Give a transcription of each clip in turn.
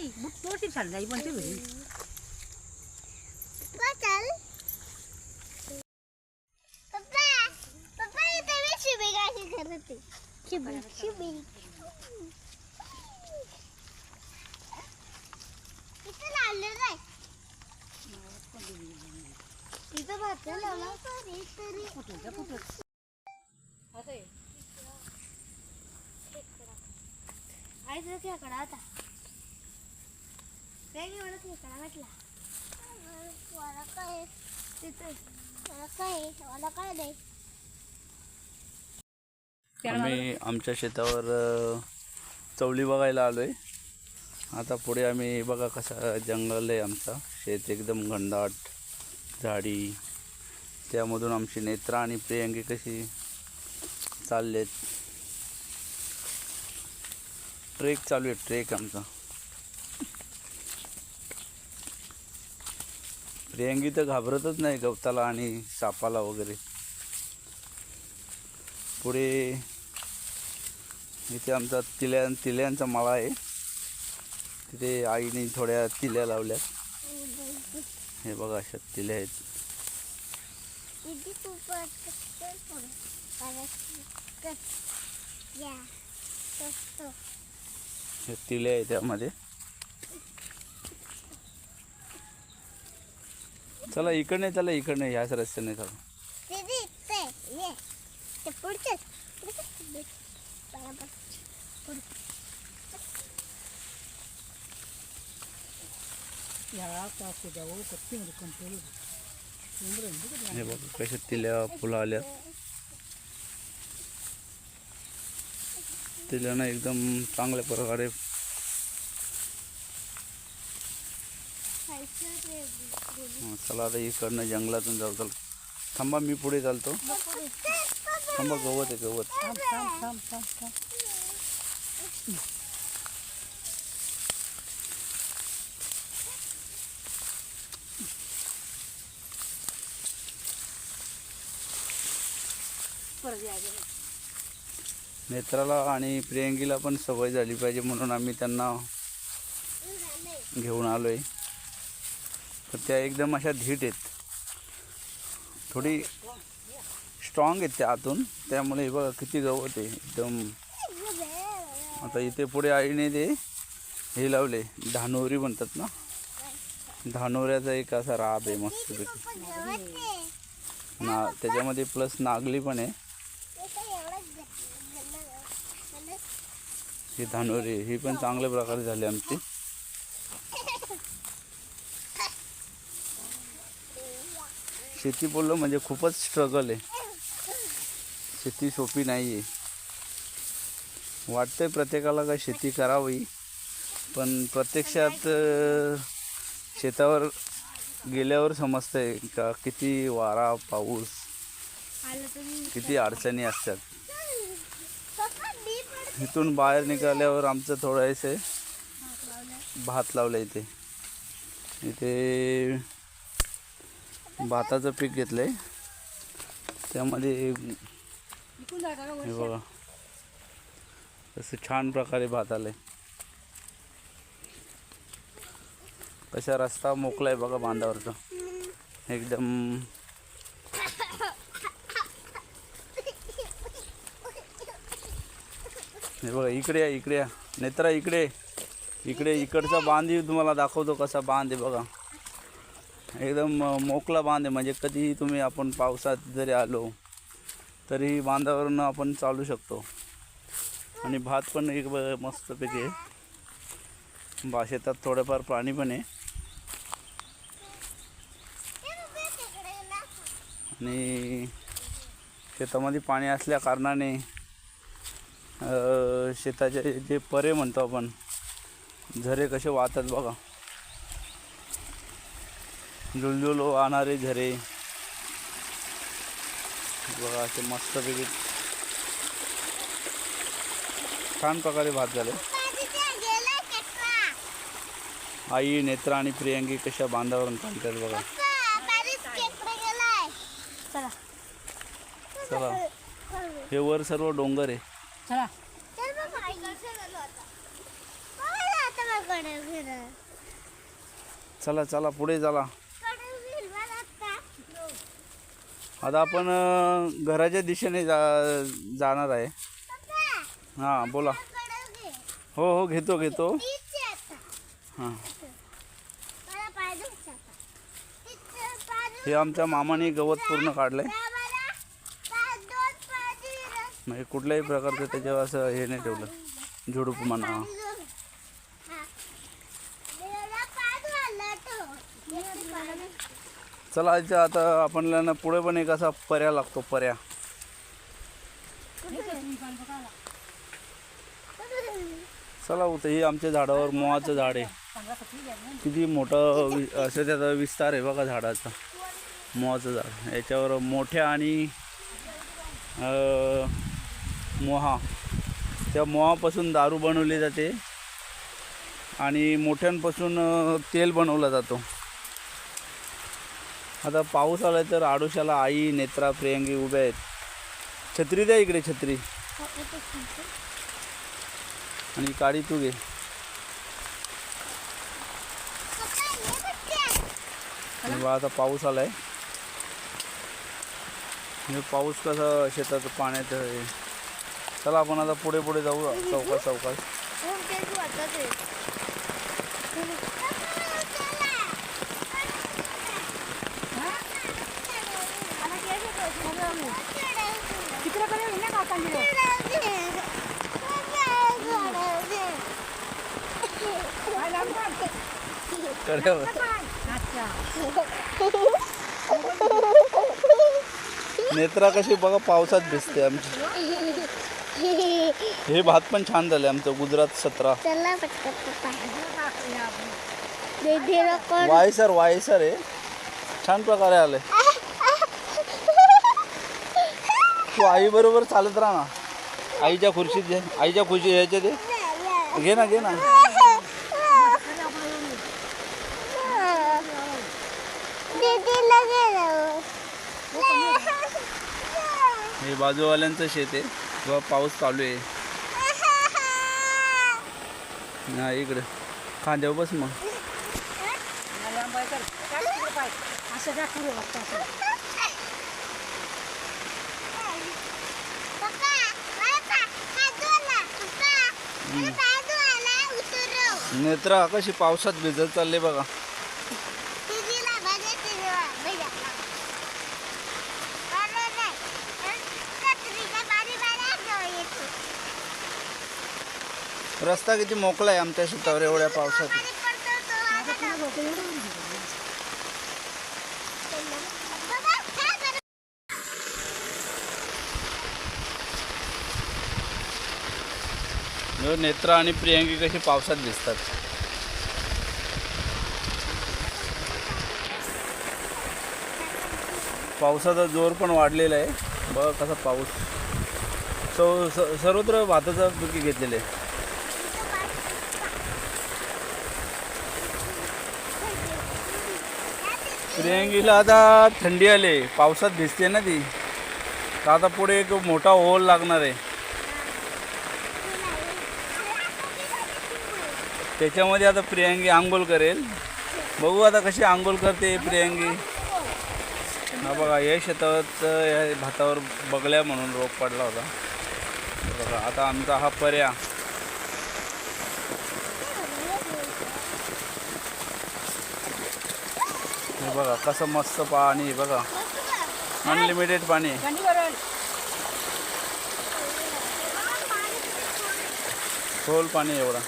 Boot छान जाई पण ते घरी चल पप्पा पप्पा इथे मी शिबी गाशी करते शिबी शिबी इथे लावलं रे इथे भात लावला तरी फुटून असं आहे आई तुझा खेकडा होता मला खेकडा वाटला मला काय तिथे मला काय नाही आम्ही आमच्या शेतावर चवली बघायला आलोय. आता पुढे आम्ही बघा कसा जंगल आहे आमचा शेत एकदम घनदाट झाडी त्यामधून आमची नेत्रा आणि प्रियंकी कशी चाललेत. ट्रेक चालू आहे ट्रेक आमचा. प्रियंकी तर घाबरतच नाही गवताला आणि सापाला वगैरे. पुढे इथे आमचा तिल्यांचा मळा आहे. तिथे आईने थोड्या तिल्या लावल्या. हे बघा अशा तिल्या आहेत. हे तिल्या आहे त्यामध्ये. चला इकडने ह्याच रस्त्याने चला. हे बघा कशा तिल्या फुलं आल्या. तिल्यानं एकदम चांगल्या प्रकारे चला आता इकडनं जंगलातून जाऊ. चल थांबा मी पुढे चालतो. थांबा गवत आहे गवत. नेत्राला आणि प्रियंकीला पण सवय झाली पाहिजे म्हणून आम्ही त्यांना घेऊन आलोय. तर त्या एकदम अशा धीट आहेत. थोडी स्ट्रॉंग आहेत त्या आतून. त्यामुळे बघा किती गवत आहे एकदम. आता इथे पुढे आईने ते हे लावले धानोरी म्हणतात ना. धानोऱ्याचा एक असा राब आहे मस्तपैकी. त्याच्यामध्ये प्लस नागली पण आहे. ही धानोरी ही पण चांगल्या प्रकारे झाली आमची. शेती बोललं म्हणजे खूपच स्ट्रगल आहे. शेती सोपी नाही आहे. वाटतंय प्रत्येकाला काय शेती करावी पण प्रत्यक्षात शेतावर गेल्यावर समजतंय का किती वारा पाऊस किती अडचणी असतात. इथून बाहेर निघाल्यावर आमचं थोडंसं भात लावलं. इथे भाताचं पीक घेतलंय. त्यामध्ये हे बघा कसं छान प्रकारे भात आलंय. कसा रस्ता मोकळा आहे बघा बांधावरचा एकदम. हे बघा इकडे या नेत्रा इकडचा बांधही तुम्हाला दाखवतो कसा बांध आहे बघा. एकदम मोकळा बांध आहे. म्हणजे कधीही तुम्ही आपण पावसात जरी आलो तरी बांधावरून आपण चालू शकतो. आणि भात पण एक मस्तपैकी आहे. शेतात थोडंफार पाणी पण आहे. आणि शेतामध्ये पाणी असल्या कारणाने शेताचे जे परे म्हणतो आपण झरे कसे वाहतात बघा. जुळजुळ वाहणारे झरे बघा असे मस्तपैकी छान प्रकारे भात झाले. आई नेत्रा आणि प्रियंकी कशा बांधावरून काढतात बघा. चला हे वर सर्व डोंगर आहे. चला चला चला पुढे चला. आता आपण घराच्या दिशेने जाणार आहे. हां बोला. हो हो घेतो घेतो. हां हे आमच्या मामाने गवत पूर्ण काढलंय. म्हणजे कुठल्याही प्रकारचं त्याच्यावर असं हे नाही ठेवलं, झुडूप म्हणा. चला आता आपल्याला पुढे पण एक असा पर्या लागतो, पर्या. चला होतं. ही आमच्या झाडावर मोहाचं झाड आहे. किती मोठं असं त्याचा विस्तार आहे बघा झाडाचा. मोहाचं झाड, याच्यावर मोठ्या आणि मोहा, त्या मोहापासून दारू बनवली जाते आणि मोठ्यांपासून तेल बनवला जातो. आता पाऊस आला तर आडोशाला आई, नेत्रा, प्रियंगी उभ्या आहेत. छत्री द्या इकडे, छत्री. आणि काळी तू घे. आता पाऊस आलाय. पाऊस कसा शेतात पाण्यात. चला आपण आता पुढे पुढे जाऊ, चौकास चौकास. नेत्रा कशी बघा पावसात भिजते आमची. हे भात पण छान झाले आमचं गुजरात 17. वायसर वायसर आहे, छान प्रकारे आले. तू आई बरोबर चालत राहा ना. आईच्या खुर्शीत घे, आईच्या खुर्शी यायच्या ते घे ना, घे ना. हे बाजूवाल्यांचं शेत आहे. बघा पाऊस चालू आहे. हा इकडे खांद्यावर बस मग. नेत्रा कशी पावसात भिजत चालले बघा. रस्ता किती मोकळा आहे आमच्या शेतावर एवढ्या पावसात. नेत्रा आणि प्रियंकी कशी पावसात दिसतात. पावसाचा जोर पण वाढलेला आहे बघा कसा पाऊस. सर्वत्र भाताचं पिके घेतलेले आहे. प्रियंकीला आता थंडी आली, पावसात भिजते ना ती. तर आता पुढे एक मोठा होल लागणार आहे. त्याच्यामध्ये आता प्रियंकी आंघोळ करेल. बघू आता कशी आंघोळ करते प्रियंकी. हा बघा या शेतात या भातावर बगल्या म्हणून रोग पडला होता बघा. आता आमचा हा पर्या. हे बघा कसं मस्त पाणी बघा, अनलिमिटेड पाणी. खोल पाणी एवढा.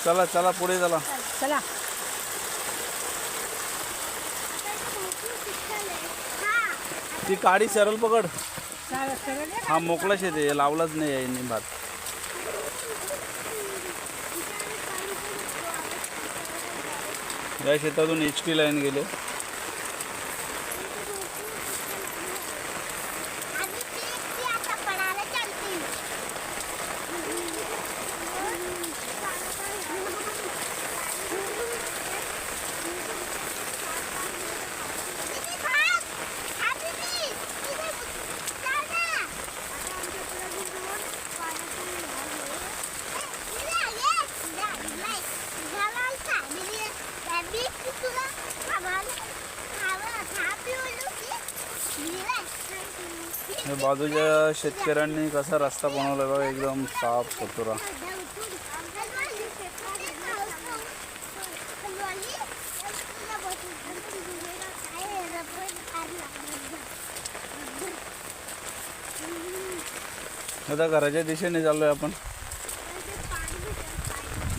चला चला पुढे चला. चला ती काडी सरळ पकड. हा मोकळा शेत आहे, लावलाच नाही आहे भात. या शेतातून HP लाईन गेले. हे बाजूच्या शेतकऱ्यांनी कसा रस्ता बनवला बघा, एकदम साफ सुथरा. आता घराच्या दिशेने चाललोय आपण.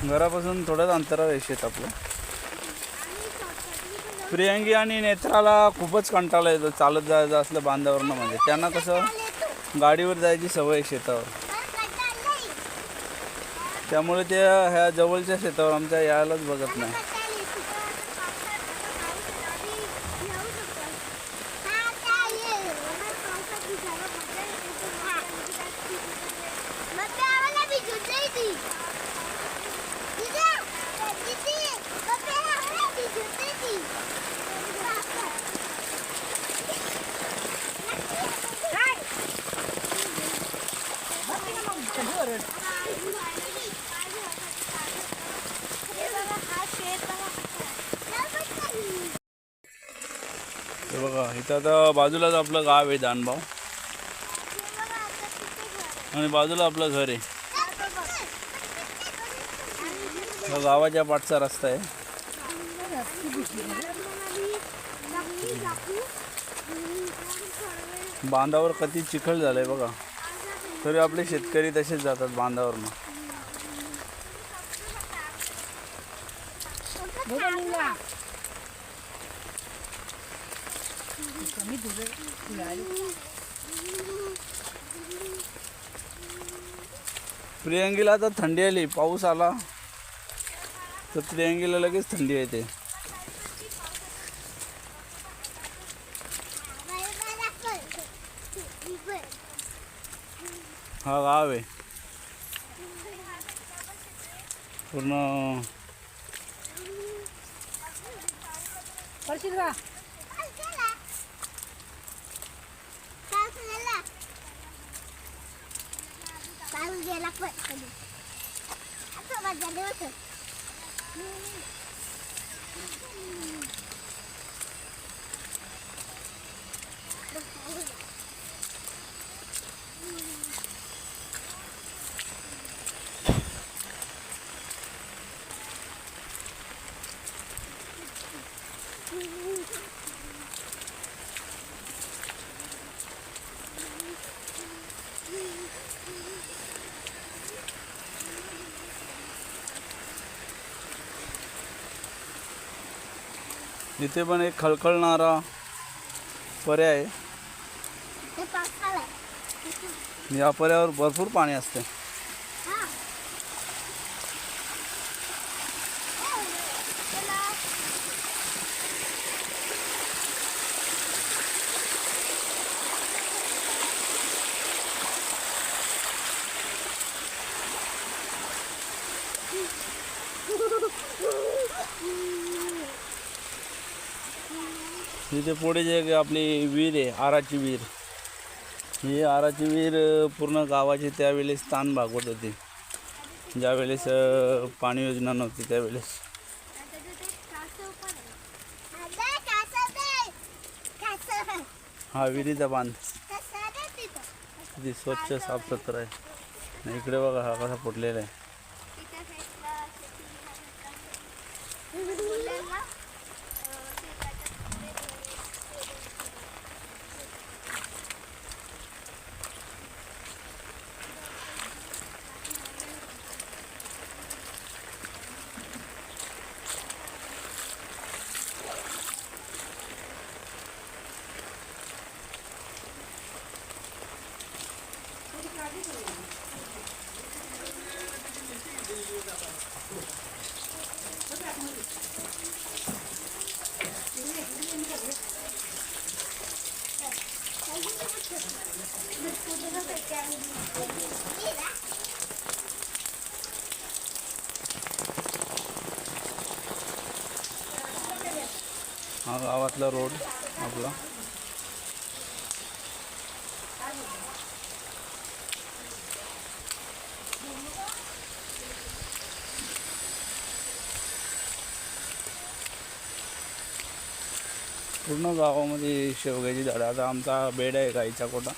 घरापासून थोडंच अंतरावर आहे शेत आपलं. प्रियांगी आणि नेत्राला खूपच कंटाळा येतो चालत जायचं असलं बांधावरनं. म्हणजे त्यांना कसं गाडीवर जायची सवय आहे शेतावर, त्यामुळे ते ह्या जवळच्या शेतावर आमच्या यायलाच बघत नाही. हे बघा इथं आता बाजूलाच आपलं गाव आहे दानभाव, आणि बाजूला आपलं घर आहे. हा गावाच्या पाठचा रस्ता आहे. बांधावर कधी चिखल झालंय बघा, तरी आपले शेतकरी तसेच जातात बांधावरनं. प्रियांगीला आता थंडी आली, पाऊस आला तर प्रियांगीला लगेच थंडी येते. हा गाव आहे पूर्ण. पडशील का? इथे पण एक खळखळणारा पर्याय आहे. या पर्यावर भरपूर पाणी असते. इथे पुढे जे आपली विहीर आहे, आराची विहीर, ही आराची विहीर पूर्ण गावाची त्यावेळेस ताण भागवत होती. ज्यावेळेस पाणी योजना नव्हती त्यावेळेस. हा विहिरीचा बांध किती स्वच्छ साफसुथरा आहे. इकडे बघा हा कसा फुटलेला आहे. हा गावातला रोड आपला. पूर्ण गावामध्ये शेवग्याची झाडं. आता आमचा बेड आहे गाईचा कोटा,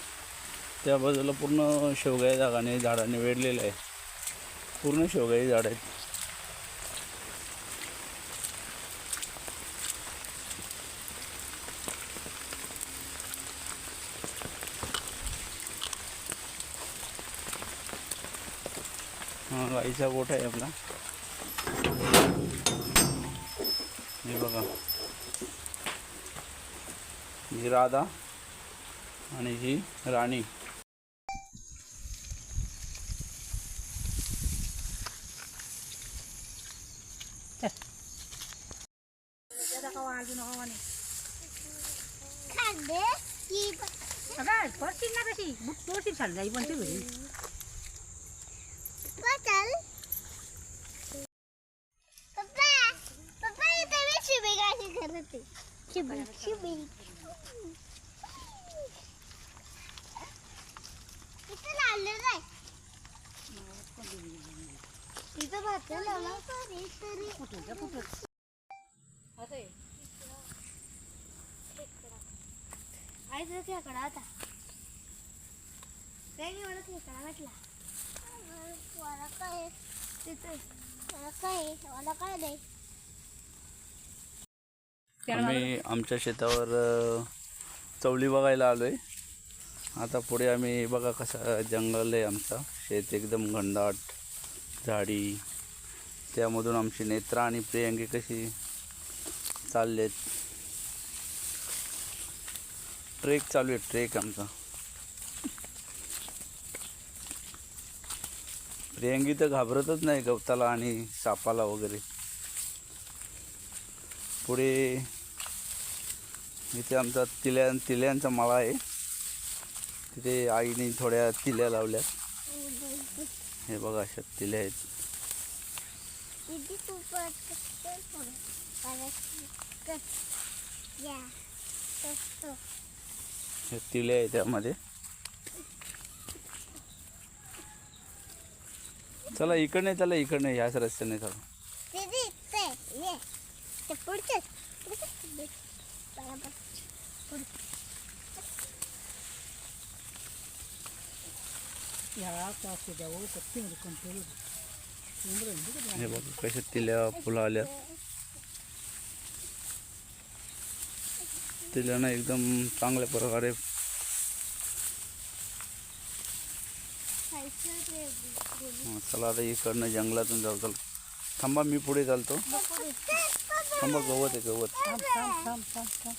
त्या बाजूला पूर्ण शेवगाई जागाने झाडाने वेढलेलं आहे. पूर्ण शेवगाई झाड आहेत. हा गाईचा गोठा आहे आपला. हे बघा, ही राधा आणि ही राणी. खाल्ले की अगं पडशील ना कशी बुट तोडशील चाल जाई पण ते घरी बचल पप्पा पप्पा इथे मी शिबी गाशी करते. शिबी शिबी इथे लावले रे. इथं भात लावला तरी कुठं जा कुठं असं आहे. आई तुझा खेकडा होता. काय नाही, मला खेकडा वाटला. मला काय तिथे मला काय नाही. आम्ही आमच्या शेतावर चवली बघायला आलो आहे. आता पुढे आम्ही बघा कसा जंगल आहे आमचा. शेत एकदम घनदाट झाडी. त्यामधून आमची नेत्रा आणि प्रियंकी कशी चाललेत. ट्रेक चालू आहे, ट्रेक आमचा. प्रियंकी तर घाबरतच नाही गवताला आणि सापाला वगैरे. पुढे इथे आमचा तिल्यांचा मळा आहे. तिथे आईने थोड्या तिल्या लावल्या. हे बघा अशा तिल्या आहेत. दीदी तू हे तिले आहे त्यामध्ये. चला इकडे चला, इकडे ह्याच रस्त्याने चला. दीदी ते ये ते पुढचे या पास जाऊ कच्ची मध्ये कंट्रोल हे बघा कशा तिल्या फुलं आल्या. तिल्यानं एकदम चांगल्या प्रकारे. चला आता इकडनं जंगलातून जाऊ. चला थांबा, मी पुढे चालतो. थांबा, गवत आहे गवत. थांब थांब थांब थांब थांब.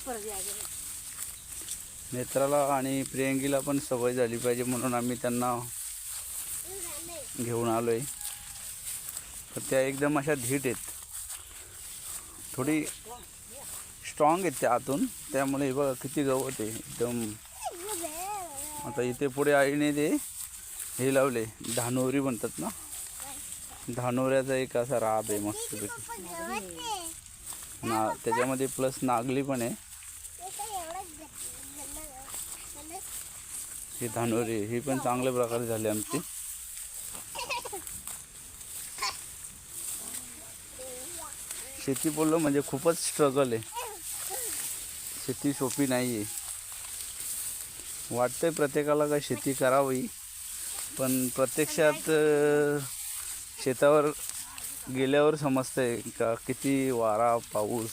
परत या घरी. नेत्राला आणि प्रियंकीला पण सवय झाली पाहिजे म्हणून आम्ही त्यांना घेऊन आलो आहे. तर त्या एकदम अशा धीट आहेत, थोडी स्ट्रॉंग आहेत त्या आतून. त्यामुळे हे बघा किती गवत आहे एकदम. आता इथे पुढे आईने ते हे लावले, धानोरी म्हणतात ना, धानोऱ्याचा एक असा राब आहे मस्तपैकी. त्याच्यामध्ये प्लस नागली पण आहे. ही धानोरी ही पण चांगल्या प्रकारे झाली आमची. शेती बोललो म्हणजे खूपच स्ट्रगल आहे. शेती सोपी नाही आहे. वाटतंय प्रत्येकाला का शेती करावी, पण प्रत्यक्षात शेतावर गेल्यावर समजतंय का किती वारा पाऊस,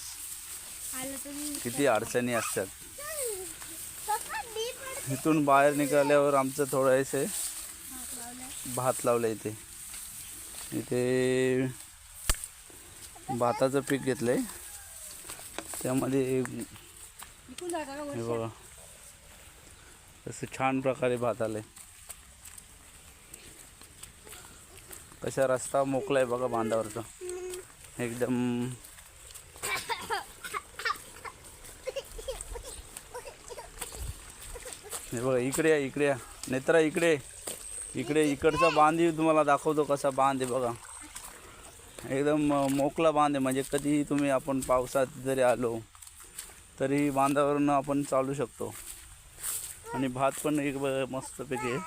किती अडचणी असतात. इथून बाहेर निघाल्यावर आमचं थोडंसं भात लावलं. इथे भाताचं पीक घेतलंय. त्यामध्ये हे बघा कसं छान प्रकारे भात आलंय. कशा रस्ता मोकळा आहे बघा बांधावरचा एकदम. हे बघा इकडे या, इकडे या नेत्रा, इकडचा बांधही तुम्हाला दाखवतो कसा बांध आहे बघा. एकदम मोकळा बांध आहे. म्हणजे कधीही तुम्ही आपण पावसात जरी आलो तरी बांधावरून आपण चालू शकतो. आणि भात पण एक मस्तपैकी आहे.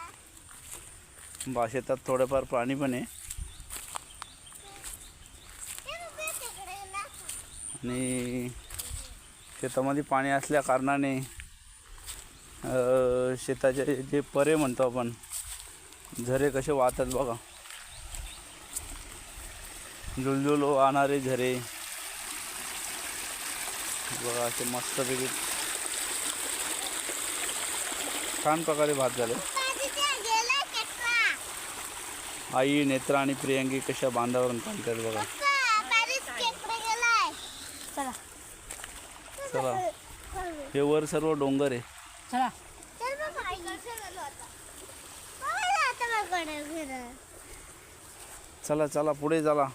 शेतात थोडंफार पाणी पण आहे आणि शेतामध्ये पाणी असल्या कारणाने शेताचे जे परे म्हणतो आपण, झरे कसे वाहतात बघा, झुळझुळ वाहणारे झरे बघा, असे मस्तपैकी छान प्रकारे भात झाले. आई, नेत्रा आणि प्रियांकी कशा बांधावरून चालतात बघा. चला, हे वर सर्व डोंगर आहे. चला चला चला पुढे चला.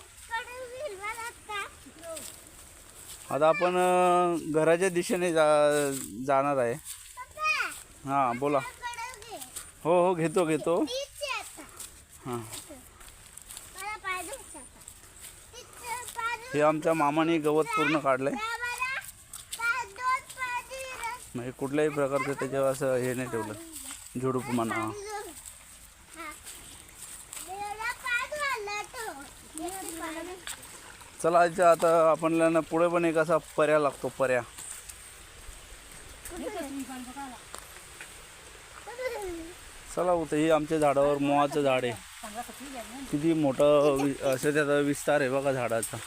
आता आपण घराच्या दिशेने जाणार आहे. हां बोला. हो हो घेतो घेतो. हां, हे आमच्या मामाने गवत पूर्ण काढलंय, म्हणजे कुठल्याही प्रकारचं त्याच्यावर असं हे नाही ठेवलं, झुडूप म्हणा. चला आता आपल्याला पुढे पण एक असा पर्या लागतो, पर्या. चला होतं, हे आमच्या झाडावर मोहाचं झाड आहे. किती मोठं असं त्याचा विस्तार आहे बघा झाडाचा.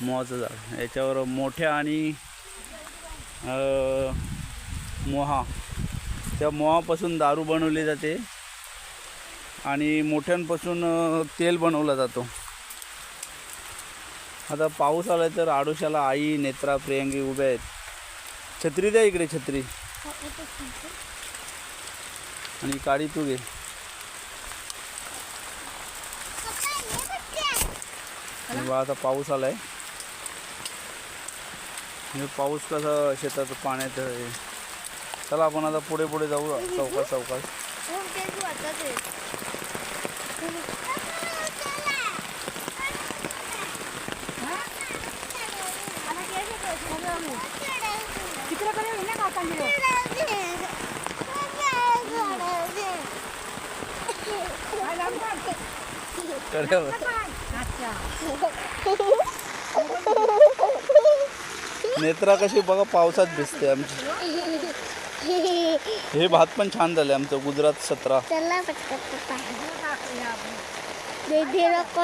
मोहाचं झाड, याच्यावर मोठ्या आणि मोहा, त्या मोहापासून दारू बनवली जाते आणि मोठ्यांपासून तेल बनवला जातो. आता पाऊस आला तर आडोशाला आई, नेत्रा, प्रियांकी उभ्या आहेत. छत्री द्या इकडे, छत्री. आणि काळी तू घे. आणि बा आता पाऊस आलाय, म्हणजे पाऊस कसा शेतात पाण्यात. चला आपण आता पुढे पुढे जाऊ, सावकाश सावकाश. नेत्रा कशी बघा पावसात भिजते आमची. हे भात पण छान झाले आमचं, गुजरात 17.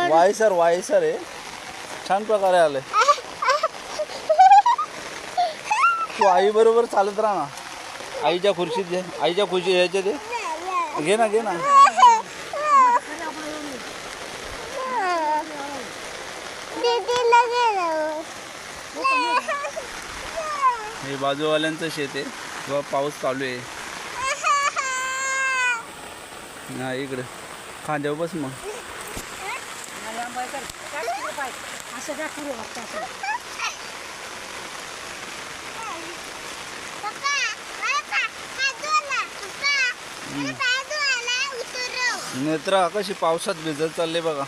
वायसर वायसर आहे, छान प्रकारे आले. तू आई बरोबर चालत राहा ना, आईच्या खुर्शीत घे, आईच्या खुर्शी यायचे ते घे ना, घे ना. हे बाजूवाल्यांचं शेत आहे, तेव्हा पाऊस चालू आहे ना. इकडे खांद्यावर बस मग. नेत्रा कशी पावसात भिजत चालले बघा.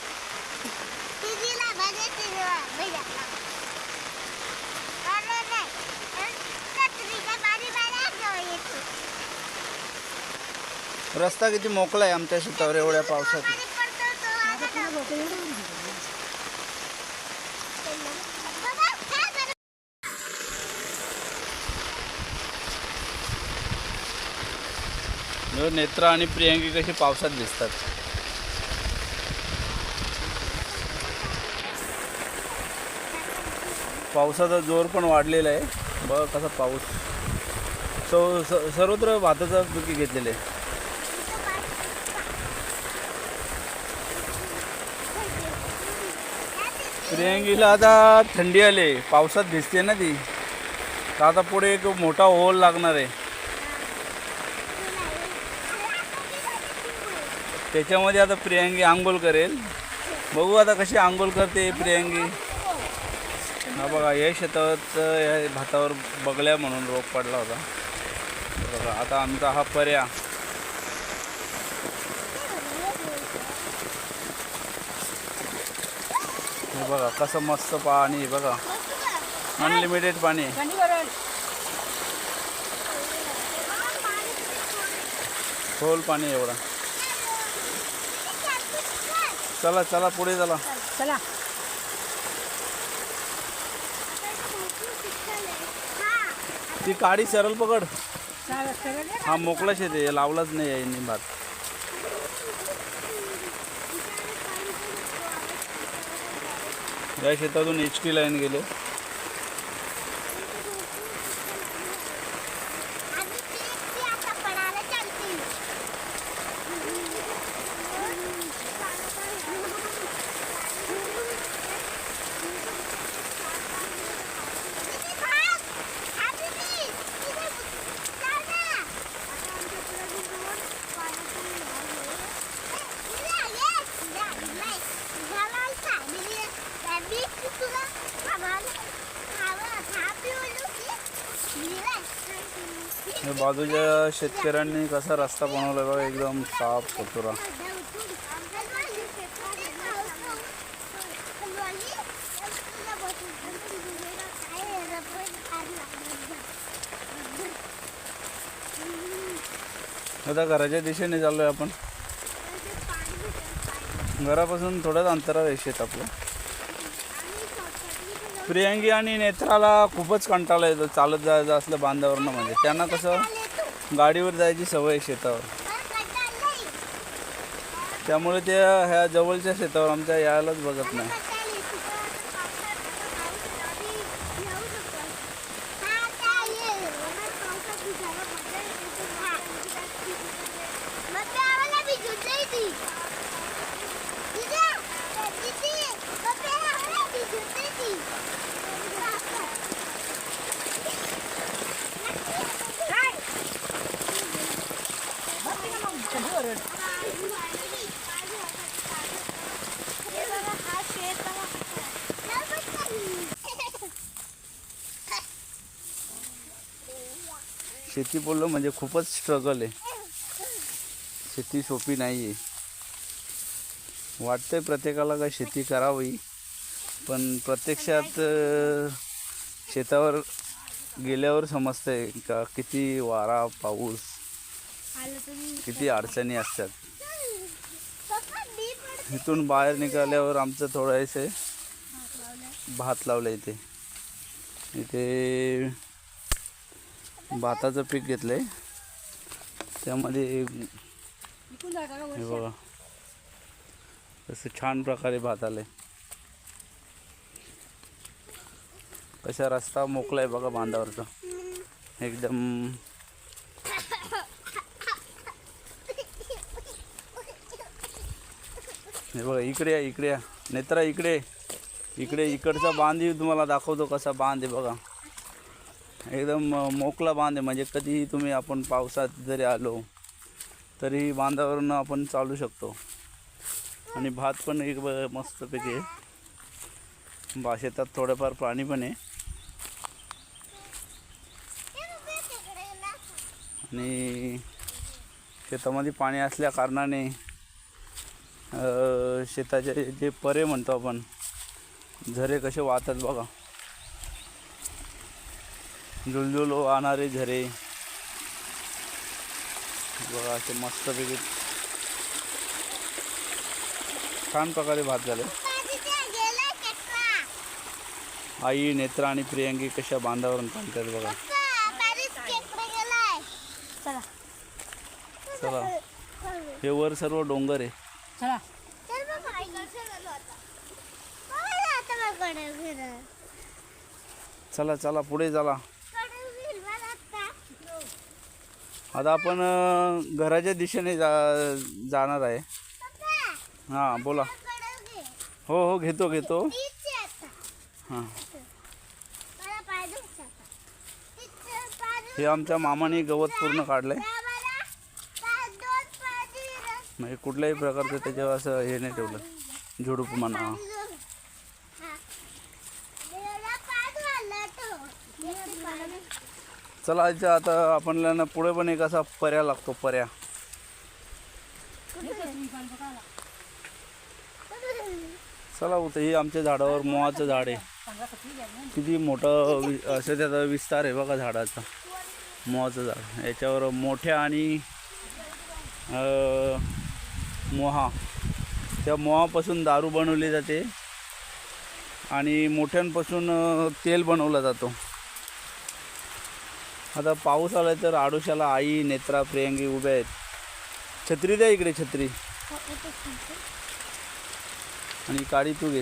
रस्ता किती मोकळा आहे आमच्या शेतावर एवढ्या पावसात. नेत्रा आणि प्रियांकी कशी पावसात भिजतात. पावसाचा जोर पण वाढलेला आहे बघा, कसा पाऊस. सर्वत्र भाताचं पीक घेतलेलं आहे. प्रियांकीला आता थंडी आली, पावसात भिजते ना ती, तर आता पुढे एक मोठा होल लागणार आहे, त्याच्यामध्ये आता प्रियांकी आंघोळ करेल. बघू आता कशी आंघोळ करते प्रियांकी. हा बघा, या शेतात या भातावर बगल्या म्हणून रोग पडला होता बघा. आता आमचा हा पर्या, हे बघा कसं मस्त पाणी बघा, अनलिमिटेड पाणी. खोल पाणी एवढा. चला चला पुढे चला. चला ती काडी सरळ पकड. सरळ ये. हा मोकळा शेत आहे, लावलाच नाही यांनी भात. या शेतातून HP लाईन गेले. हे बाजूच्या शेतकऱ्यांनी कसा रस्ता बनवला बघा, एकदम साफ सुथरा. आता घराच्या दिशेने चाललोय आपण. घरापासून थोडंच अंतरावर आहे शेत आपलं. प्रियांगी आणि नेत्राला खूपच कंटाळा येतो चालत जायचं असलं बांधावरनं. म्हणजे त्यांना कसं गाडीवर जायची सवय शेतावर, त्यामुळे ते ह्या जवळच्या शेतावर आमच्या यायलाच बघत नाही. शेती बोललो म्हणजे खूपच स्ट्रगल आहे. शेती सोपी नाही आहे. वाटतंय प्रत्येकाला का शेती करावी, पण प्रत्यक्षात शेतावर गेल्यावर समजतंय का किती वारा पाऊस, किती अडचणी असतात. इथून बाहेर निघाल्यावर आमचं थोडंसं भात लावलं इथे. इथे भाताचं पीक घेतलंय, त्यामध्ये हे बघा कसं छान प्रकारे भात आलंय. कसा रस्ता मोकळा आहे बघा बांधावरचा एकदम. हे बघा इकडे या, इकडे या नेत्रा, इकडे इकडे. इकडचा बांधही तुम्हाला दाखवतो कसा बांध आहे बघा. एकदम मोकळा बांध आहे. म्हणजे कधीही तुम्ही आपण पावसात जरी आलो तरी बांधावरून आपण चालू शकतो. आणि भात पण एक मस्तपैकी आहे. शेतात थोडंफार पाणी पण आहे. आणि शेतामध्ये पाणी असल्या कारणाने शेताचे जे परे म्हणतो आपण, झरे कसे वाहतात बघा. झुळझुळ वाहणारे झरे बघा, असे मस्तपैकी छान प्रकारे भात झाले. आई नेत्रा आणि प्रियांगी कशा बांधावरून चालतात बघा. चला हे वर सर्व डोंगर आहे. चला चला चला पुढे चला. आता आपण घराच्या दिशेने जाणार आहे. हां बोला. हो हो घेतो घेतो. हां हे आमच्या मामाने गवत पूर्ण काढलंय. म्हणजे कुठल्याही प्रकारचं त्याच्यावर असं हे नाही ठेवलं, झुडूप म्हणा. चला आता आपल्याला पुढे पण एक असा पर्या लागतो, पर्या. चला होतं. हे आमच्या झाडावर मोहाचं झाड आहे. किती मोठं असं त्याचा विस्तार आहे बघा झाडाचा. मोहाचं झाड, याच्यावर मोठ्या आणि मोहा त्या मोहापासून दारू बनवली जाते आणि मोठ्यांपासून तेल बनवला जातो. आता पाऊस आला तर आडोशाला आई, नेत्रा, प्रियंकी उभ्या आहेत. छत्री द्या इकडे, छत्री. हो, इथेच थांबते. आणि काळी तू घे.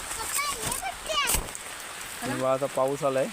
पप्पा, ये बच्चे. आणि बा आता पाऊस आलाय.